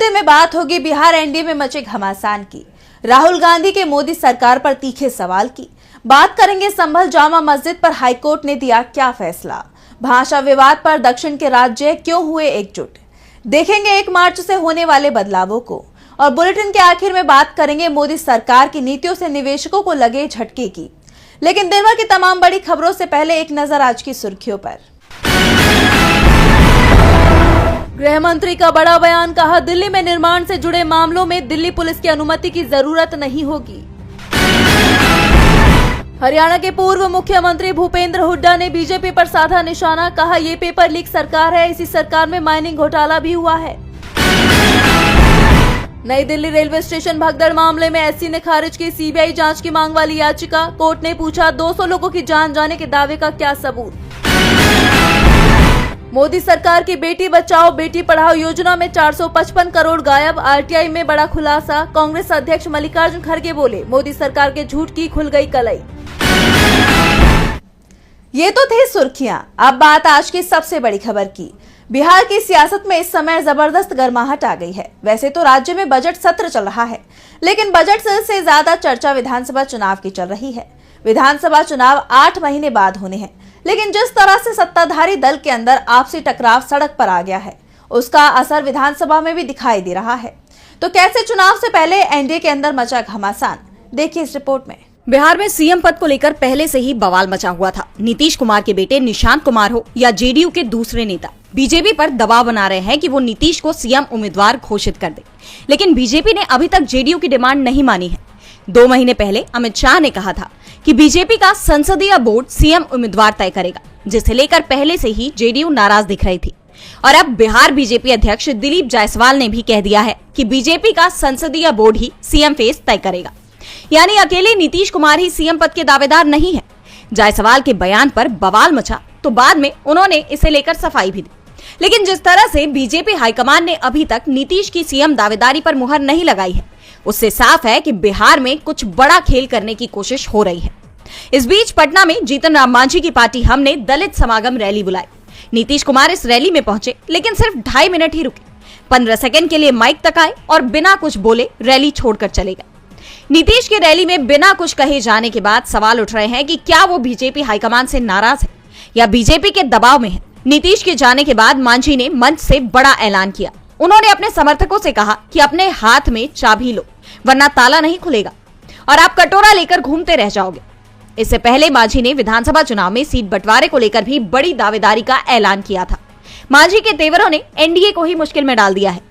Bulletin में बात होगी बिहार एनडीए में मचे घमासान की, राहुल गांधी के मोदी सरकार पर तीखे सवाल की। बात करेंगे संभल जामा मस्जिद पर हाईकोर्ट ने दिया क्या फैसला, भाषा विवाद पर दक्षिण के राज्य क्यों हुए एकजुट, देखेंगे 1 मार्च से होने वाले बदलावों को। और बुलेटिन के आखिर में बात करेंगे मोदी सरकार की नीतियों से निवेशकों को लगे झटके की। लेकिन दिन भर की तमाम बड़ी खबरों से पहले एक नजर आज की सुर्खियों पर। गृह मंत्री का बड़ा बयान, कहा दिल्ली में निर्माण से जुड़े मामलों में दिल्ली पुलिस की अनुमति की जरूरत नहीं होगी। हरियाणा के पूर्व मुख्यमंत्री भूपेंद्र हुड्डा ने बीजेपी पर साधा निशाना, कहा ये पेपर लीक सरकार है, इसी सरकार में माइनिंग घोटाला भी हुआ है। नई दिल्ली रेलवे स्टेशन भगदड़ मामले में एससी ने खारिज की सीबीआई जांच की मांग वाली याचिका। कोर्ट ने पूछा 200 लोगों की जान जाने के दावे का क्या सबूत। मोदी सरकार की बेटी बचाओ बेटी पढ़ाओ योजना में 455 करोड़ गायब, आरटीआई में बड़ा खुलासा। कांग्रेस अध्यक्ष मल्लिकार्जुन खड़गे बोले मोदी सरकार के झूठ की खुल गई कलई। ये तो थी सुर्खियां, अब बात आज की सबसे बड़ी खबर की। बिहार की सियासत में इस समय जबरदस्त गर्माहट आ गई है। वैसे तो राज्य में बजट सत्र चल रहा है, लेकिन बजट से ज्यादा चर्चा विधानसभा चुनाव की चल रही है। विधानसभा चुनाव 8 महीने बाद होने हैं, लेकिन जिस तरह से सत्ताधारी दल के अंदर आपसी टकराव सड़क पर आ गया है, उसका असर विधानसभा में भी दिखाई दे रहा है। तो कैसे चुनाव से पहले एनडीए के अंदर मचा घमासान, देखिए इस रिपोर्ट में। बिहार में सीएम पद को लेकर पहले से ही बवाल मचा हुआ था। नीतीश कुमार के बेटे निशांत कुमार हो या जेडीयू के दूसरे नेता बीजेपी पर दबाव बना रहे हैं कि वो नीतीश को सीएम उम्मीदवार घोषित कर दे, लेकिन बीजेपी ने अभी तक जेडीयू की डिमांड नहीं मानी है। 2 महीने पहले अमित शाह ने कहा था कि बीजेपी का संसदीय बोर्ड सीएम उम्मीदवार तय करेगा, जिसे लेकर पहले से ही जेडीयू नाराज दिख रही थी। और अब बिहार बीजेपी अध्यक्ष दिलीप जायसवाल ने भी कह दिया है कि बीजेपी का संसदीय बोर्ड ही सीएम फेस तय करेगा, यानी अकेले नीतीश कुमार ही सीएम पद के दावेदार नहीं है। जायसवाल के बयान पर बवाल मचा तो बाद में उन्होंने इसे लेकर सफाई भी दी, लेकिन जिस तरह से बीजेपी हाईकमान ने अभी तक नीतीश की सीएम दावेदारी पर मुहर नहीं लगाई है, उससे साफ है कि बिहार में कुछ बड़ा खेल करने की कोशिश हो रही है। इस बीच पटना में जीतन राम मांझी की पार्टी हम ने दलित समागम रैली बुलाई। नीतीश कुमार इस रैली में पहुंचे, लेकिन सिर्फ 2.5 मिनट ही रुके। 15 सेकंड के लिए माइक तकाए और बिना कुछ बोले रैली छोड़कर चले गए। नीतीश की रैली में बिना कुछ कहे जाने के बाद सवाल उठ रहे हैं कि क्या वो बीजेपी हाईकमान से नाराज है या बीजेपी के दबाव में है। नीतीश के जाने के बाद मांझी ने मंच से बड़ा ऐलान किया। उन्होंने अपने समर्थकों से कहा कि अपने हाथ में चाबी लो, वरना ताला नहीं खुलेगा और आप कटोरा लेकर घूमते रह जाओगे। इससे पहले मांझी ने विधानसभा चुनाव में सीट बंटवारे को लेकर भी बड़ी दावेदारी का ऐलान किया था। मांझी के तेवरों ने एनडीए को ही मुश्किल में डाल दिया है।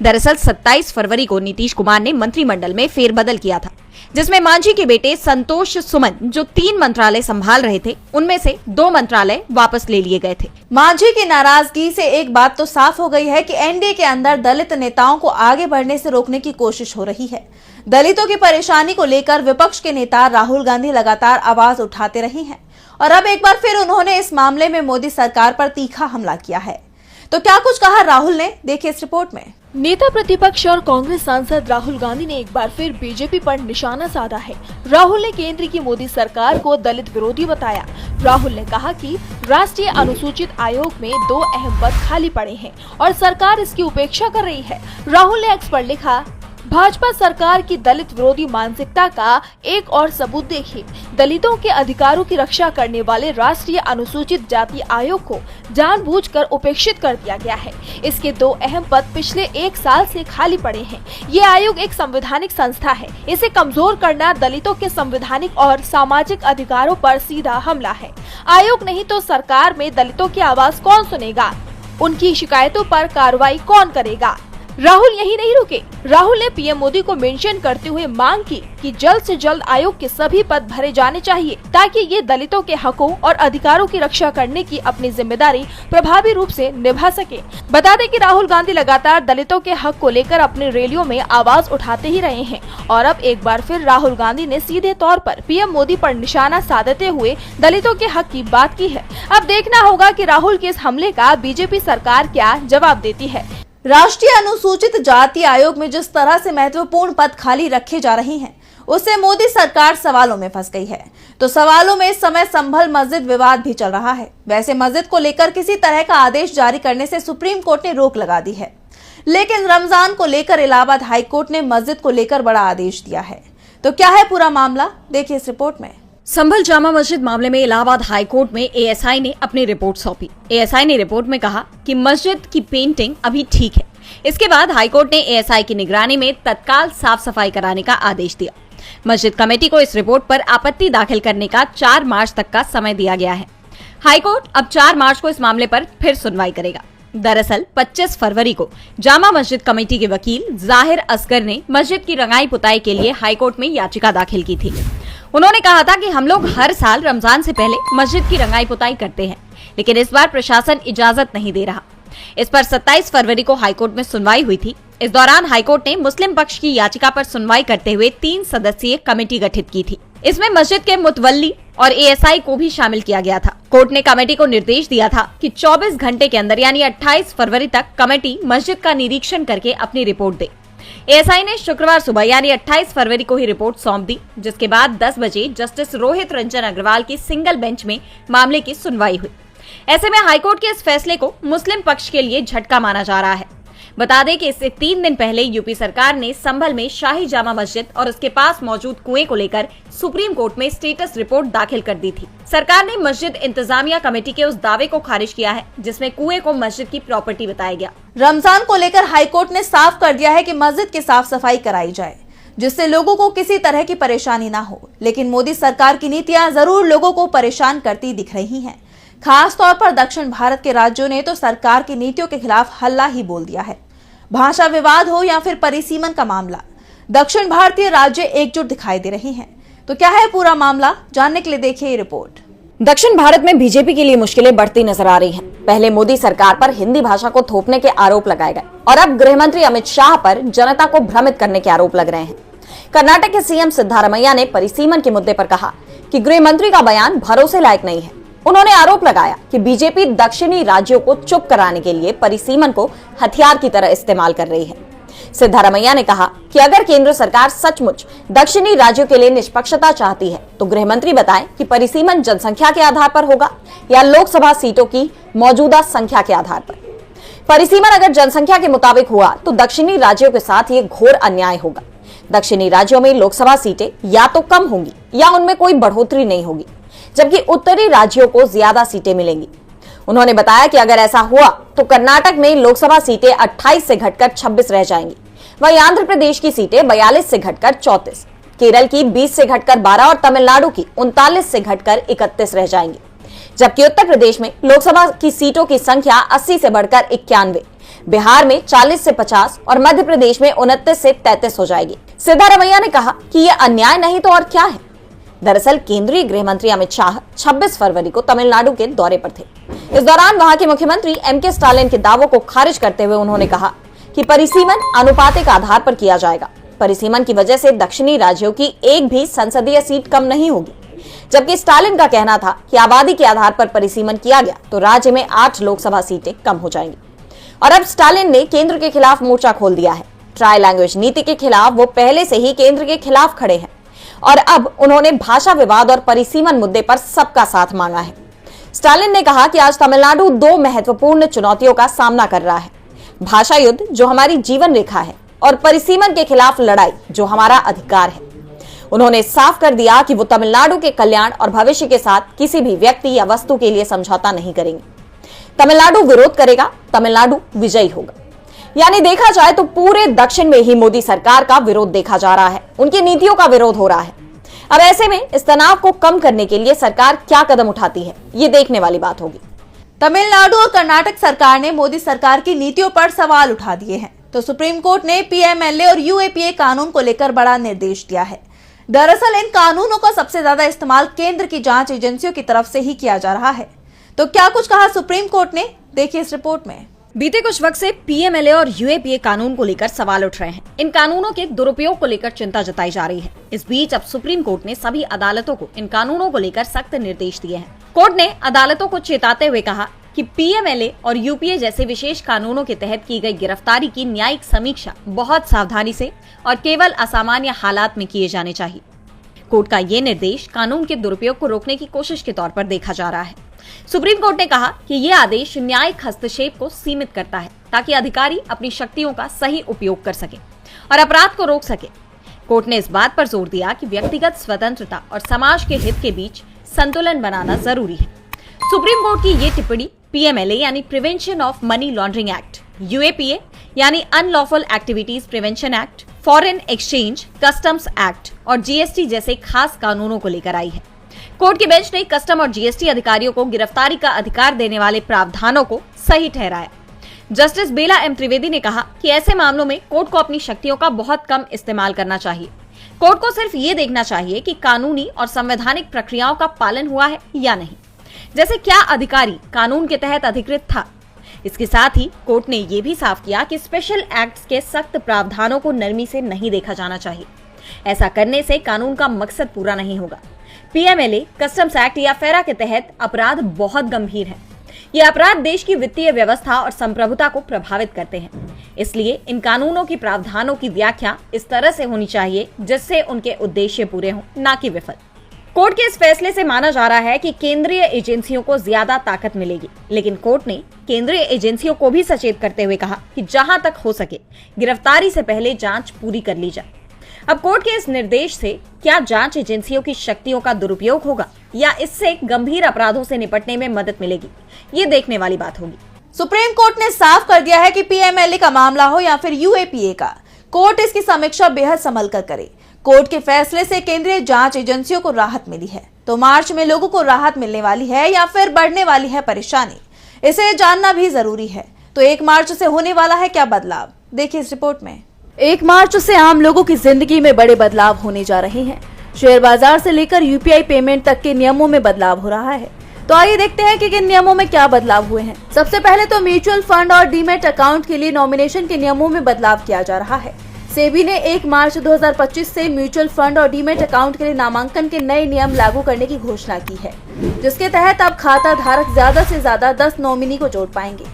दरअसल 27 फरवरी को नीतीश कुमार ने मंत्रिमंडल में फेरबदल किया था, जिसमें मांझी के बेटे संतोष सुमन जो 3 मंत्रालय संभाल रहे थे, उनमें से 2 मंत्रालय वापस ले लिए गए थे। मांझी की नाराजगी से एक बात तो साफ हो गई है कि एनडीए के अंदर दलित नेताओं को आगे बढ़ने से रोकने की कोशिश हो रही है। दलितों की परेशानी को लेकर विपक्ष के नेता राहुल गांधी लगातार आवाज उठाते रहे हैं और अब एक बार फिर उन्होंने इस मामले में मोदी सरकार पर तीखा हमला किया है। तो क्या कुछ कहा राहुल ने, देखिए इस रिपोर्ट में। नेता प्रतिपक्ष और कांग्रेस सांसद राहुल गांधी ने एक बार फिर बीजेपी पर निशाना साधा है। राहुल ने केंद्र की मोदी सरकार को दलित विरोधी बताया। राहुल ने कहा कि राष्ट्रीय अनुसूचित आयोग में 2 अहम पद खाली पड़े हैं और सरकार इसकी उपेक्षा कर रही है। राहुल ने एक्स पर लिखा, भाजपा सरकार की दलित विरोधी मानसिकता का एक और सबूत देखिए। दलितों के अधिकारों की रक्षा करने वाले राष्ट्रीय अनुसूचित जाति आयोग को जानबूझकर उपेक्षित कर दिया गया है। इसके 2 अहम पद पिछले 1 साल से खाली पड़े हैं। ये आयोग एक संवैधानिक संस्था है। इसे कमजोर करना दलितों के संवैधानिक और सामाजिक अधिकारों पर सीधा हमला है। आयोग नहीं तो सरकार में दलितों की आवाज कौन सुनेगा? उनकी शिकायतों पर कार्रवाई कौन करेगा? राहुल यही नहीं रुके। राहुल ने पीएम मोदी को मेंशन करते हुए मांग की कि जल्द से जल्द आयोग के सभी पद भरे जाने चाहिए, ताकि ये दलितों के हकों और अधिकारों की रक्षा करने की अपनी जिम्मेदारी प्रभावी रूप से निभा सके। बता दें कि राहुल गांधी लगातार दलितों के हक को लेकर अपनी रैलियों में आवाज उठाते ही रहे हैं और अब एक बार फिर राहुल गांधी ने सीधे तौर पर पीएम मोदी पर निशाना साधते हुए दलितों के हक की बात की है। अब देखना होगा कि राहुल के इस हमले का बीजेपी सरकार क्या जवाब देती है। राष्ट्रीय अनुसूचित जाति आयोग में जिस तरह से महत्वपूर्ण पद खाली रखे जा रहे हैं, उससे मोदी सरकार सवालों में फंस गई है। तो सवालों में इस समय संभल मस्जिद विवाद भी चल रहा है। वैसे मस्जिद को लेकर किसी तरह का आदेश जारी करने से सुप्रीम कोर्ट ने रोक लगा दी है, लेकिन रमजान को लेकर इलाहाबाद हाईकोर्ट ने मस्जिद को लेकर बड़ा आदेश दिया है। तो क्या है पूरा मामला, देखिए इस रिपोर्ट में। संभल जामा मस्जिद मामले में इलाहाबाद हाईकोर्ट में एएसआई ने अपनी रिपोर्ट सौंपी। एएसआई ने रिपोर्ट में कहा कि मस्जिद की पेंटिंग अभी ठीक है। इसके बाद हाईकोर्ट ने एएसआई की निगरानी में तत्काल साफ सफाई कराने का आदेश दिया। मस्जिद कमेटी को इस रिपोर्ट पर आपत्ति दाखिल करने का 4 मार्च तक का समय दिया गया है। हाईकोर्ट अब 4 मार्च को इस मामले पर फिर सुनवाई करेगा। दरअसल 25 फरवरी को जामा मस्जिद कमेटी के वकील जाहिर असगर ने मस्जिद की रंगाई पुताई के लिए हाईकोर्ट में याचिका दाखिल की थी। उन्होंने कहा था कि हम लोग हर साल रमजान से पहले मस्जिद की रंगाई पुताई करते हैं, लेकिन इस बार प्रशासन इजाजत नहीं दे रहा। इस पर 27 फरवरी को हाईकोर्ट में सुनवाई हुई थी। इस दौरान हाईकोर्ट ने मुस्लिम पक्ष की याचिका पर सुनवाई करते हुए 3 सदस्यीय कमेटी गठित की थी। इसमें मस्जिद के मुतवल्ली और एएसआई को भी शामिल किया गया था। कोर्ट ने कमेटी को निर्देश दिया था कि 24 घंटे के अंदर यानी 28 फरवरी तक कमेटी मस्जिद का निरीक्षण करके अपनी रिपोर्ट दे। एएसआई ने शुक्रवार सुबह यानी 28 फरवरी को ही रिपोर्ट सौंप दी, जिसके बाद 10 बजे जस्टिस रोहित रंजन अग्रवाल की सिंगल बेंच में मामले की सुनवाई हुई। ऐसे में हाईकोर्ट के इस फैसले को मुस्लिम पक्ष के लिए झटका माना जा रहा है। बता दें कि इससे 3 दिन पहले यूपी सरकार ने संभल में शाही जामा मस्जिद और उसके पास मौजूद कुएं को लेकर सुप्रीम कोर्ट में स्टेटस रिपोर्ट दाखिल कर दी थी। सरकार ने मस्जिद इंतजामिया कमेटी के उस दावे को खारिज किया है जिसमें कुएं को मस्जिद की प्रॉपर्टी बताया गया। रमजान को लेकर हाईकोर्ट ने साफ कर दिया है कि मस्जिद की साफ सफाई कराई जाए, जिससे लोगों को किसी तरह की परेशानी ना हो। लेकिन मोदी सरकार की नीतियां जरूर लोगों को परेशान करती दिख रही हैं। खास तौर पर दक्षिण भारत के राज्यों ने तो सरकार की नीतियों के खिलाफ हल्ला ही बोल दिया है। भाषा विवाद हो या फिर परिसीमन का मामला, दक्षिण भारतीय राज्य एकजुट दिखाई दे रहे हैं। तो क्या है पूरा मामला, जानने के लिए देखिए ये रिपोर्ट। दक्षिण भारत में बीजेपी के लिए मुश्किलें बढ़ती नजर आ रही हैं। पहले मोदी सरकार पर हिंदी भाषा को थोपने के आरोप लगाए गए और अब गृह मंत्री अमित शाह पर जनता को भ्रमित करने के आरोप लग रहे हैं। कर्नाटक के सीएम सिद्धारमैया ने परिसीमन के मुद्दे पर कहा कि गृह मंत्री का बयान भरोसे लायक नहीं है। उन्होंने आरोप लगाया कि बीजेपी दक्षिणी राज्यों को चुप कराने के लिए परिसीमन को हथियार की तरह इस्तेमाल कर रही है। सिद्धारमैया ने कहा कि अगर केंद्र सरकार सचमुच दक्षिणी राज्यों के लिए निष्पक्षता चाहती है तो गृह मंत्री बताएं कि परिसीमन जनसंख्या के आधार पर होगा या लोकसभा सीटों की मौजूदा संख्या के आधार पर। परिसीमन अगर जनसंख्या के मुताबिक हुआ तो दक्षिणी राज्यों के साथ ये घोर अन्याय होगा। दक्षिणी राज्यों में लोकसभा सीटें या तो कम होंगी या उनमें कोई बढ़ोतरी नहीं होगी, जबकि उत्तरी राज्यों को ज्यादा सीटें मिलेंगी। उन्होंने बताया कि अगर ऐसा हुआ तो कर्नाटक में लोकसभा सीटें 28 से घटकर 26 रह जाएंगी, वहीं आंध्र प्रदेश की सीटें 42 से घटकर 34, केरल की 20 से घटकर 12 और तमिलनाडु की 39 से घटकर 31 रह जाएंगी। जबकि उत्तर प्रदेश में लोकसभा की सीटों की संख्या 80 से बढ़कर 91, बिहार में 40 से 50 और मध्य प्रदेश में 29 से 33 हो जाएगी। सिद्धारमैया ने कहा कि यह अन्याय नहीं तो और क्या है। दरअसल केंद्रीय गृह मंत्री अमित शाह 26 फरवरी को तमिलनाडु के दौरे पर थे। इस दौरान वहां के मुख्यमंत्री एमके स्टालिन के दावों को खारिज करते हुए उन्होंने कहा कि परिसीमन अनुपातिक आधार पर किया जाएगा। परिसीमन की वजह से दक्षिणी राज्यों की एक भी संसदीय सीट कम नहीं होगी। जबकि स्टालिन का कहना था कि आबादी के आधार पर परिसीमन किया गया तो राज्य में 8 लोकसभा सीटें कम हो जाएंगी। और अब स्टालिन ने केंद्र के खिलाफ मोर्चा खोल दिया है। ट्राई लैंग्वेज नीति के खिलाफ वो पहले से ही केंद्र के खिलाफ खड़े हैं और अब उन्होंने भाषा विवाद और परिसीमन मुद्दे पर सबका साथ मांगा है। स्टालिन ने कहा कि आज तमिलनाडु 2 महत्वपूर्ण चुनौतियों का सामना कर रहा है, भाषा युद्ध जो हमारी जीवन रेखा है और परिसीमन के खिलाफ लड़ाई जो हमारा अधिकार है। उन्होंने साफ कर दिया कि वो तमिलनाडु के कल्याण और भविष्य के साथ किसी भी व्यक्ति या वस्तु के लिए समझौता नहीं करेंगे। तमिलनाडु विरोध करेगा, तमिलनाडु विजयी होगा। यानी देखा जाए तो पूरे दक्षिण में ही मोदी सरकार का विरोध देखा जा रहा है, उनकी नीतियों का विरोध हो रहा है। अब ऐसे में इस तनाव को कम करने के लिए सरकार क्या कदम उठाती है, ये देखने वाली बात होगी। तमिलनाडु और कर्नाटक सरकार ने मोदी सरकार की नीतियों पर सवाल उठा दिए हैं, तो सुप्रीम कोर्ट ने पीएमएलए और यूएपीए कानून को लेकर बड़ा निर्देश दिया है। दरअसल इन कानूनों का सबसे ज्यादा इस्तेमाल केंद्र की जांच एजेंसियों की तरफ से ही किया जा रहा है। तो क्या कुछ कहा सुप्रीम कोर्ट ने, देखिए इस रिपोर्ट में। बीते कुछ वक्त से पीएमएलए और यूएपीए कानून को लेकर सवाल उठ रहे हैं। इन कानूनों के दुरुपयोग को लेकर चिंता जताई जा रही है। इस बीच अब सुप्रीम कोर्ट ने सभी अदालतों को इन कानूनों को लेकर सख्त निर्देश दिए हैं। कोर्ट ने अदालतों को चेताते हुए कहा कि पीएमएलए और यूपीए जैसे विशेष कानूनों के तहत की गई गिरफ्तारी की न्यायिक समीक्षा बहुत सावधानी से और केवल असामान्य हालात में किए जाने चाहिए। कोर्ट का ये निर्देश कानून के दुरुपयोग को रोकने की कोशिश के तौर पर देखा जा रहा है। सुप्रीम कोर्ट ने कहा कि ये आदेश न्यायिक हस्तक्षेप को सीमित करता है ताकि अधिकारी अपनी शक्तियों का सही उपयोग कर सके और अपराध को रोक सके। कोर्ट ने इस बात पर जोर दिया कि व्यक्तिगत स्वतंत्रता और समाज के हित के बीच संतुलन बनाना जरूरी है। सुप्रीम कोर्ट की ये टिप्पणी पीएमएलए यानी prevention of money laundering act, UAPA यानी unlawful activities prevention act, foreign exchange customs act और जीएसटी जैसे खास कानूनों को लेकर आई है। कोर्ट की बेंच ने कस्टम और जीएसटी अधिकारियों को गिरफ्तारी का अधिकार देने वाले प्रावधानों को सही ठहराया। जस्टिस बेला एम त्रिवेदी ने कहा कि ऐसे मामलों में कोर्ट को अपनी शक्तियों का बहुत कम इस्तेमाल करना चाहिए। कोर्ट को सिर्फ ये देखना चाहिए कि कानूनी और संवैधानिक प्रक्रियाओं का पालन हुआ है या नहीं, जैसे क्या अधिकारी कानून के तहत अधिकृत था। इसके साथ ही कोर्ट ने यह भी साफ किया कि स्पेशल एक्ट्स के सख्त प्रावधानों को नरमी से नहीं देखा जाना चाहिए। ऐसा करने से कानून का मकसद पूरा नहीं होगा। पीएमएलए, कस्टम्स एक्ट या फेरा के तहत अपराध बहुत गंभीर है। ये अपराध देश की वित्तीय व्यवस्था और संप्रभुता को प्रभावित करते हैं। इसलिए इन कानूनों की प्रावधानों की व्याख्या इस तरह से होनी चाहिए जिससे उनके उद्देश्य पूरे हों, ना कि विफल। कोर्ट के इस फैसले से माना जा रहा है कि केंद्रीय एजेंसियों को ज्यादा ताकत मिलेगी, लेकिन कोर्ट ने केंद्रीय एजेंसियों को भी सचेत करते हुए कहा कि जहां तक हो सके गिरफ्तारी से पहले जांच पूरी कर ली जाए। अब कोर्ट के इस निर्देश से क्या जांच एजेंसियों की शक्तियों का दुरुपयोग होगा या इससे गंभीर अपराधों से निपटने में मदद मिलेगी, ये देखने वाली बात होगी। सुप्रीम कोर्ट ने साफ कर दिया है कि पीएमएलए का मामला हो या फिर यूएपीए का, कोर्ट इसकी समीक्षा बेहद संभल कर करे। कोर्ट के फैसले से केंद्रीय जांच एजेंसियों को राहत मिली है, तो मार्च में लोगों को राहत मिलने वाली है या फिर बढ़ने वाली है परेशानी, इसे जानना भी जरूरी है। तो 1 मार्च से होने वाला है क्या बदलाव, देखिए इस रिपोर्ट में। 1 मार्च से आम लोगों की जिंदगी में बड़े बदलाव होने जा रहे हैं। शेयर बाजार से लेकर यूपीआई पेमेंट तक के नियमों में बदलाव हो रहा है। तो आइए देखते हैं कि किन नियमों में क्या बदलाव हुए हैं। सबसे पहले तो म्यूचुअल फंड और डीमैट अकाउंट के लिए नॉमिनेशन के नियमों में बदलाव किया जा रहा है। सेबी ने 1 मार्च 2025 से म्यूचुअल फंड और डीमैट अकाउंट के लिए नामांकन के नए नियम लागू करने की घोषणा की है, जिसके तहत अब खाता धारक ज्यादा से ज्यादा 10 नॉमिनी को जोड़ पाएंगे।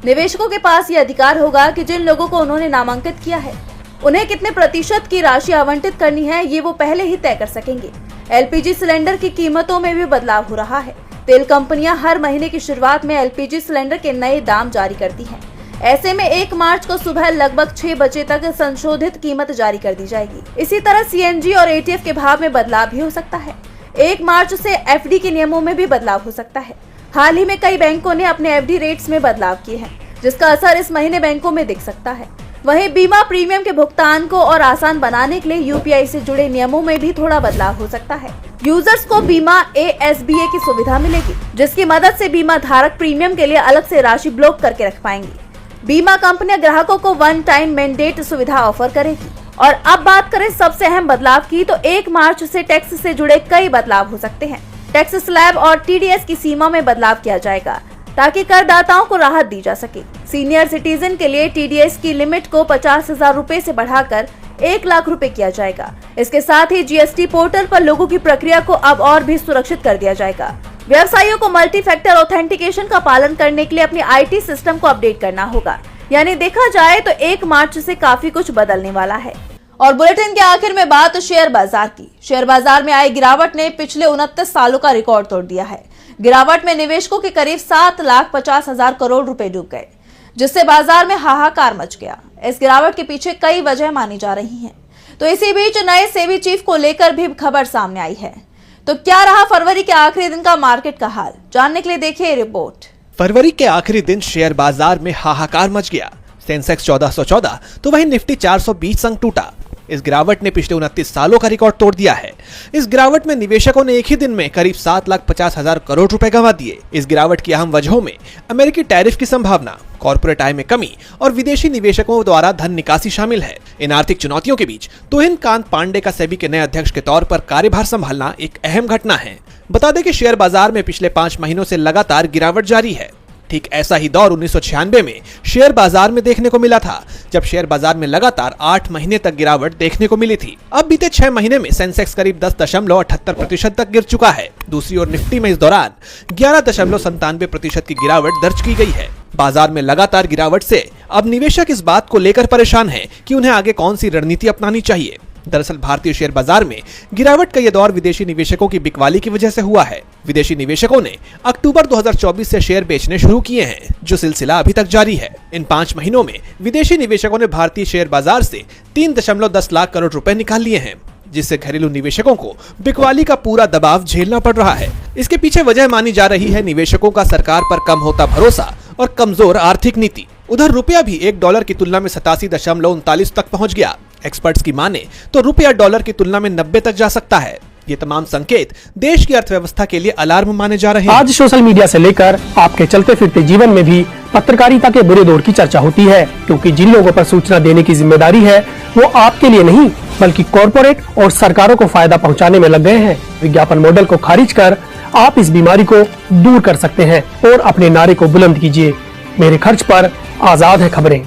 निवेशकों के पास ये अधिकार होगा कि जिन लोगों को उन्होंने नामांकित किया है उन्हें कितने प्रतिशत की राशि आवंटित करनी है, ये वो पहले ही तय कर सकेंगे। एलपीजी सिलेंडर की कीमतों में भी बदलाव हो रहा है। तेल कंपनियां हर महीने की शुरुआत में एलपीजी सिलेंडर के नए दाम जारी करती हैं। ऐसे में 1 मार्च को सुबह लगभग 6 बजे तक संशोधित कीमत जारी कर दी जाएगी। इसी तरह सीएनजी और एटीएफ के भाव में बदलाव भी हो सकता है। 1 मार्च से एफडी के नियमों में भी बदलाव हो सकता है। हाल ही में कई बैंकों ने अपने एफडी रेट्स में बदलाव किए हैं, जिसका असर इस महीने बैंकों में दिख सकता है। वहीं बीमा प्रीमियम के भुगतान को और आसान बनाने के लिए यूपीआई से जुड़े नियमों में भी थोड़ा बदलाव हो सकता है। यूजर्स को बीमा एएसबीए की सुविधा मिलेगी, जिसकी मदद से बीमा धारक प्रीमियम के लिए अलग से राशि ब्लॉक करके रख पाएंगी। बीमा कंपनियां ग्राहकों को 1 टाइम मैंडेट सुविधा ऑफर करेगी। और अब बात करें सबसे अहम बदलाव की, तो 1 मार्च से टैक्स से जुड़े कई बदलाव हो सकते हैं। टैक्स स्लैब और टीडीएस की सीमा में बदलाव किया जाएगा ताकि करदाताओं को राहत दी जा सके। सीनियर सिटीजन के लिए टीडीएस की लिमिट को 50,000 रूपए से बढ़ाकर 1 लाख रुपए किया जाएगा। इसके साथ ही जीएसटी पोर्टल पर लोगों की प्रक्रिया को अब और भी सुरक्षित कर दिया जाएगा। व्यवसायियों को मल्टी फैक्टर ऑथेंटिकेशन का पालन करने के लिए अपनी आईटी सिस्टम को अपडेट करना होगा। यानी देखा जाए तो 1 मार्च से काफी कुछ बदलने वाला है। और बुलेटिन के आखिर में बात शेयर बाजार की। शेयर बाजार में आई गिरावट ने पिछले 29 सालों का रिकॉर्ड तोड़ दिया है। गिरावट में निवेशकों के करीब 7,50,000 करोड़ रुपए डूब गए, जिससे बाजार में हाहाकार मच गया। इस गिरावट के पीछे कई वजह मानी जा रही हैं। तो इसी बीच नए सेबी चीफ को लेकर भी खबर सामने आई है। तो क्या रहा फरवरी के आखिरी दिन का मार्केट का हाल, जानने के लिए देखिए रिपोर्ट। फरवरी के आखिरी दिन शेयर बाजार में हाहाकार मच गया। सेंसेक्स 1414 तो वहीं निफ्टी 420 अंक टूटा। इस गिरावट ने पिछले 29 सालों का रिकॉर्ड तोड़ दिया है। इस गिरावट में निवेशकों ने एक ही दिन में करीब 7,50,000 करोड़ रुपए गंवा दिए। इस गिरावट की अहम वजहों में अमेरिकी टैरिफ की संभावना, कॉर्पोरेट आय में कमी और विदेशी निवेशकों द्वारा धन निकासी शामिल है। इन आर्थिक चुनौतियों के बीच तुहिन कांत पांडे का सेबी के नए अध्यक्ष के तौर पर कार्यभार संभालना एक अहम घटना है। बता दें कि शेयर बाजार में पिछले 5 महीनों से लगातार गिरावट जारी है। ठीक ऐसा ही दौर 1996 में शेयर बाजार में देखने को मिला था, जब शेयर बाजार में लगातार 8 महीने तक गिरावट देखने को मिली थी। अब बीते 6 महीने में सेंसेक्स करीब 10.78% तक गिर चुका है। दूसरी ओर निफ्टी में इस दौरान 11.97% की गिरावट दर्ज की गई है। बाजार में लगातार गिरावट से अब निवेशक इस बात को लेकर परेशान हैं कि उन्हें आगे कौन सी रणनीति अपनानी चाहिए। दरअसल भारतीय शेयर बाजार में गिरावट का यह दौर विदेशी निवेशकों की बिकवाली की वजह से हुआ है। विदेशी निवेशकों ने अक्टूबर 2024 से शेयर बेचने शुरू किए हैं, जो सिलसिला अभी तक जारी है। इन 5 महीनों में विदेशी निवेशकों ने भारतीय शेयर बाजार से 3.10 लाख करोड़ रुपए निकाल लिए हैं, जिससे घरेलू निवेशकों को बिकवाली का पूरा दबाव झेलना पड़ रहा है। इसके पीछे वजह मानी जा रही है निवेशकों का सरकार पर कम होता भरोसा और कमजोर आर्थिक नीति। उधर रुपया भी $1 की तुलना में 87.39 तक पहुंच गया। एक्सपर्ट्स की माने तो रुपया डॉलर की तुलना में 90 तक जा सकता है। ये तमाम संकेत देश की अर्थव्यवस्था के लिए अलार्म माने जा रहे हैं। आज सोशल मीडिया से लेकर आपके चलते फिरते जीवन में भी पत्रकारिता के बुरे दौर की चर्चा होती है, क्योंकि जिन लोगों पर सूचना देने की जिम्मेदारी है वो आपके लिए नहीं बल्कि कॉरपोरेट और सरकारों को फायदा पहुंचाने में लग गए हैं। विज्ञापन मॉडल को खारिज कर आप इस बीमारी को दूर कर सकते हैं और अपने नारे को बुलंद कीजिए। मेरे खर्च पर आजाद है खबरें।